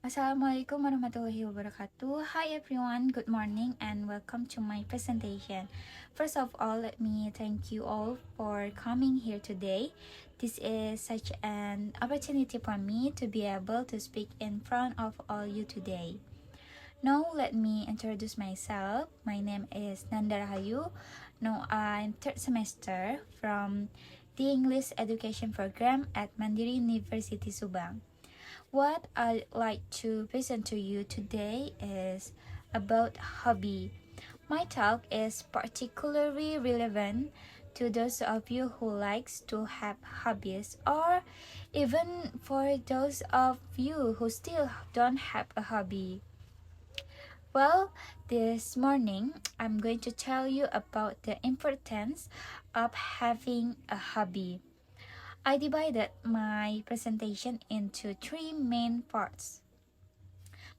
Assalamualaikum warahmatullahi wabarakatuh. Hi everyone, good morning and welcome to my presentation. First of all, let me thank you all for coming here today. This is such an opportunity for me to be able to speak in front of all you today. Now, let me introduce myself. My name is Nanda Rahayu. Now, I'm third semester from the English Education Program at Mandiri University Subang. What I'd like to present to you today is about hobby. My talk is particularly relevant to those of you who likes to have hobbies, or even for those of you who still don't have a hobby. Well, this morning I'm going to tell you about the importance of having a hobby. I divided my presentation into three main parts.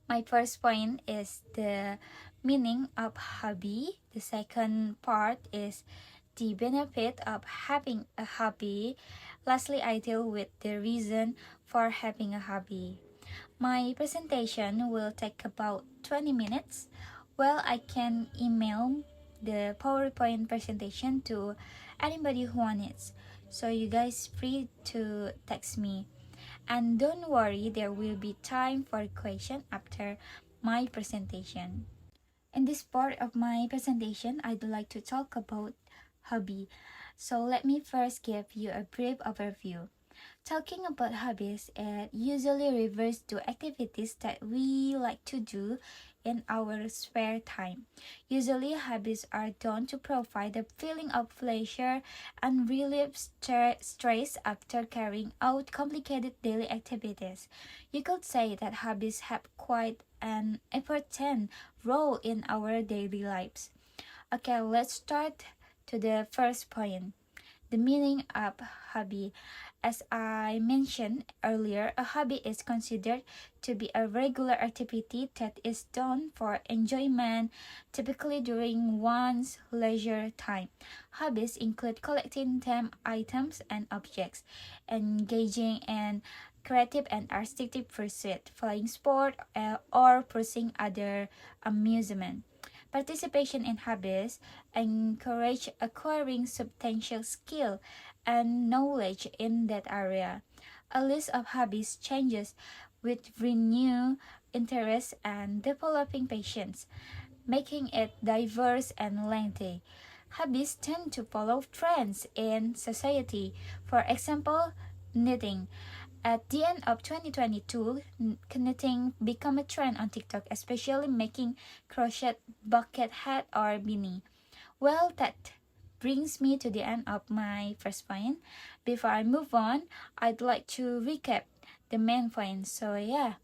My first point is the meaning of hobby. The second part is the benefit of having a hobby. Lastly, I deal with the reason for having a hobby. My presentation will take about 20 minutes. Well, I can email the PowerPoint presentation to anybody who wants it. So you guys free to text me. And don't worry, there will be time for question after my presentation. In this part of my presentation, I'd like to talk about hobby. So let me first give you a brief overview. Talking about hobbies, it usually refers to activities that we like to do in our spare time. Usually, hobbies are done to provide the feeling of pleasure and relieve stress after carrying out complicated daily activities. You could say that hobbies have quite an important role in our daily lives. Okay, let's start to the first point. The meaning of hobby. As I mentioned earlier, a hobby is considered to be a regular activity that is done for enjoyment, typically during one's leisure time. Hobbies include collecting them items and objects, engaging in creative and artistic pursuit, playing sport, or pursuing other amusement. Participation in hobbies encourage acquiring substantial skill and knowledge in that area. A list of hobbies changes with renewed interest and developing patience, making it diverse and lengthy. Hobbies tend to follow trends in society. For example, knitting. At the end of 2022, knitting became a trend on TikTok, especially making crochet bucket hat or beanie. Well, that brings me to the end of my first point. Before I move on, I'd like to recap the main points. So yeah,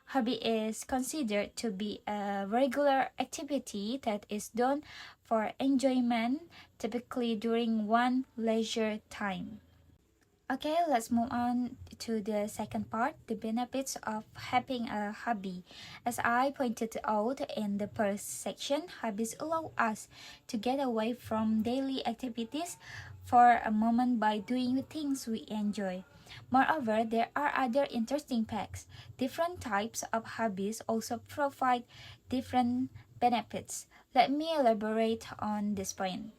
hobby is considered to be a regular activity that is done for enjoyment, typically during one leisure time. Okay, let's move on to the second part, the benefits of having a hobby. As I pointed out in the first section, hobbies allow us to get away from daily activities for a moment by doing things we enjoy. Moreover, there are other interesting facts. Different types of hobbies also provide different benefits. Let me elaborate on this point.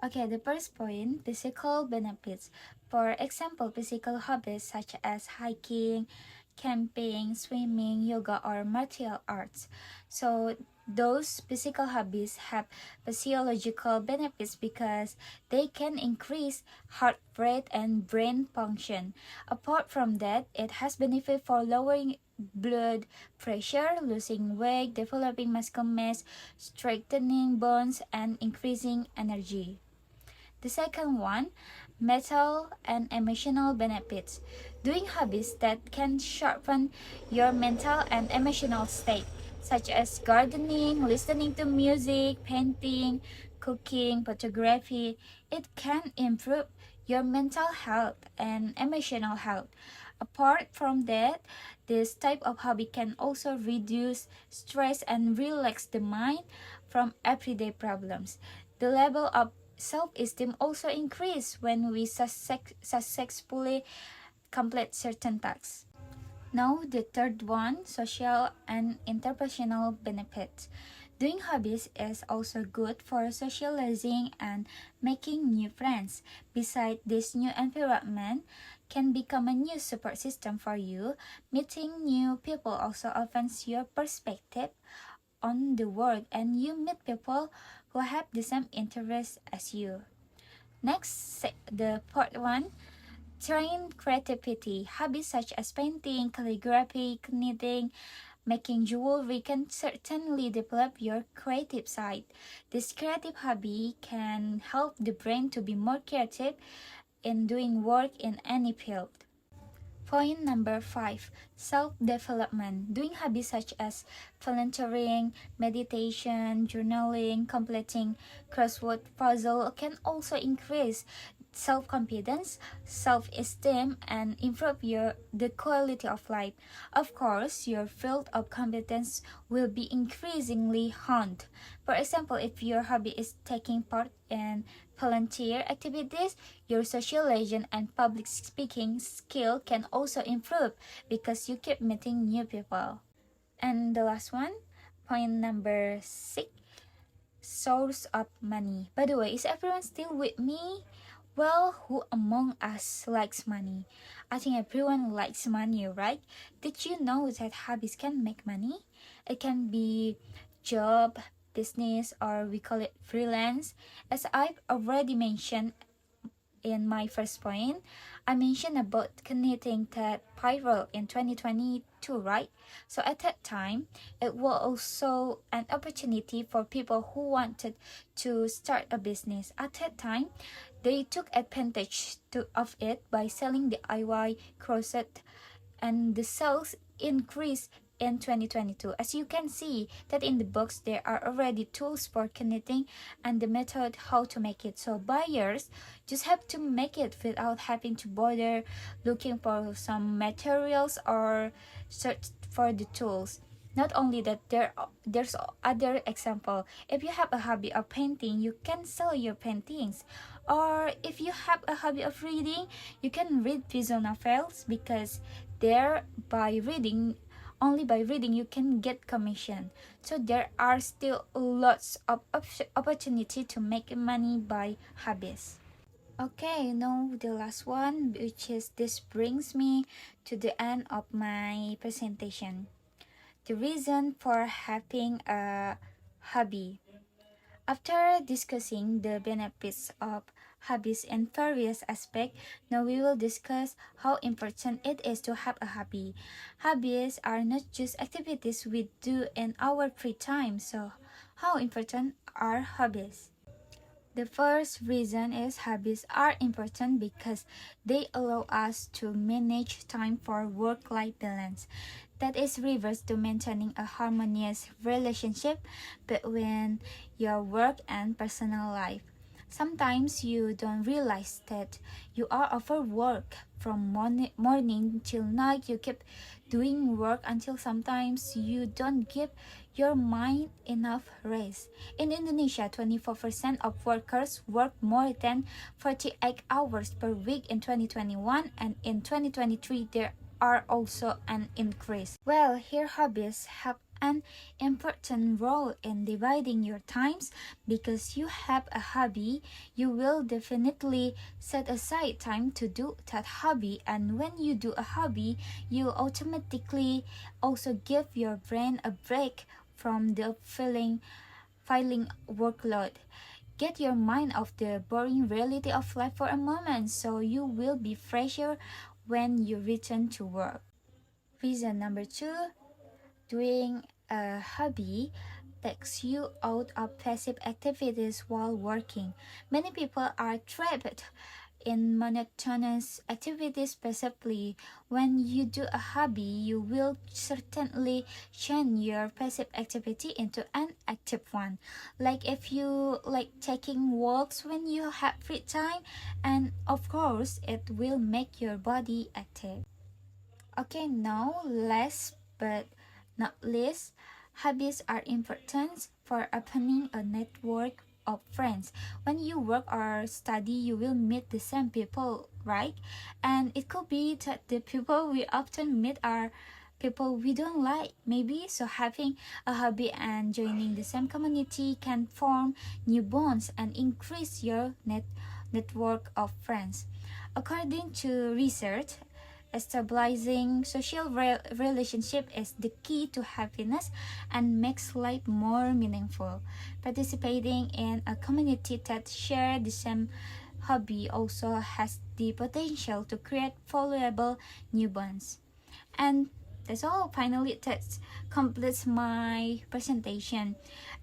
Okay, the first point, physical benefits. For example, physical hobbies such as hiking, camping, swimming, yoga, or martial arts. So those physical hobbies have physiological benefits because they can increase heart rate and brain function. Apart from that, it has benefit for lowering blood pressure, losing weight, developing muscle mass, strengthening bones, and increasing energy. The second one, mental and emotional benefits. Doing hobbies that can sharpen your mental and emotional state, such as gardening, listening to music, painting, cooking, photography, it can improve your mental health and emotional health. Apart from that, this type of hobby can also reduce stress and relax the mind from everyday problems. The level of self-esteem also increase when we successfully complete certain tasks. Now, the third one, social and interpersonal benefits. Doing hobbies is also good for socializing and making new friends. Besides, this new environment can become a new support system for you. Meeting new people also opens your perspective on the world, and you meet people who have the same interests as you. Next, the fourth one, train creativity. Hobbies such as painting, calligraphy, knitting, making jewelry can certainly develop your creative side. This creative hobby can help the brain to be more creative in doing work in any field. Point number 5, self-development. Doing hobbies such as volunteering, meditation, journaling, completing crossword puzzle can also increase self-confidence, self-esteem, and improve the quality of life. Of course, your field of competence will be increasingly honed. For example, if your hobby is taking part in volunteer activities, your socialization and public speaking skill can also improve because you keep meeting new people. And the last one, point number 6, source of money. By the way, is everyone still with me? Well, who among us likes money? I think everyone likes money, right? Did you know that hobbies can make money? It can be job, business, or we call it freelance. As I've already mentioned in my first point, I mentioned about knitting that viral in 2022, right? So at that time, it was also an opportunity for people who wanted to start a business. At that time, they took advantage of it by selling DIY crochet, and the sales increased in 2022. As you can see that in the box there are already tools for knitting and the method how to make it. So buyers just have to make it without having to bother looking for some materials or search for the tools. Not only that, there's other example. If you have a hobby of painting, you can sell your paintings. Or if you have a hobby of reading, you can read visual novels because there by reading only by reading you can get commission. So there are still lots of opportunity to make money by hobbies. Okay, now the last one, which is this brings me to the end of my presentation. The reason for having a hobby. After discussing the benefits of hobbies in various aspects, now we will discuss how important it is to have a hobby. Hobbies are not just activities we do in our free time, so how important are hobbies? The first reason is hobbies are important because they allow us to manage time for work-life balance. That is reverse to maintaining a harmonious relationship between your work and personal life. Sometimes you don't realize that you are overworked from morning till night. You keep doing work until sometimes you don't give your mind enough rest. In Indonesia, 24% of workers work more than 48 hours per week in 2021, and in 2023 there are also an increase. Well, here hobbies have an important role in dividing your times. Because you have a hobby, you will definitely set aside time to do that hobby, and when you do a hobby, you automatically also give your brain a break from the filing workload. Get your mind off the boring reality of life for a moment so you will be fresher when you return to work. Reason number 2, doing a hobby takes you out of passive activities while working. Many people are trapped in monotonous activities passively. When you do a hobby, you will certainly change your passive activity into an active one. Like if you like taking walks when you have free time, and of course it will make your body active. Okay, now last but not least, hobbies are important for opening a network of friends. When you work or study, you will meet the same people, right? And it could be that the people we often meet are people we don't like, maybe. So having a hobby and joining the same community can form new bonds and increase your network of friends. According to research, stabilizing social relationship is the key to happiness and makes life more meaningful. Participating in a community that share the same hobby also has the potential to create valuable new bonds. And that's all. Finally, that completes my presentation.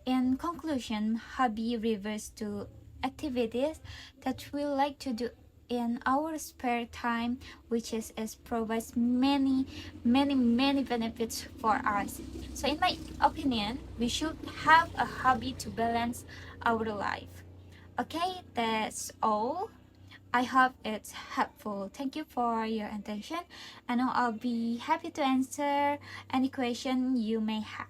In conclusion, hobby refers to activities that we like to do in our spare time, which is provides many benefits for us. So in my opinion, we should have a hobby to balance our life. Okay, that's all. I hope it's helpful. Thank you for your attention, and I'll be happy to answer any question you may have.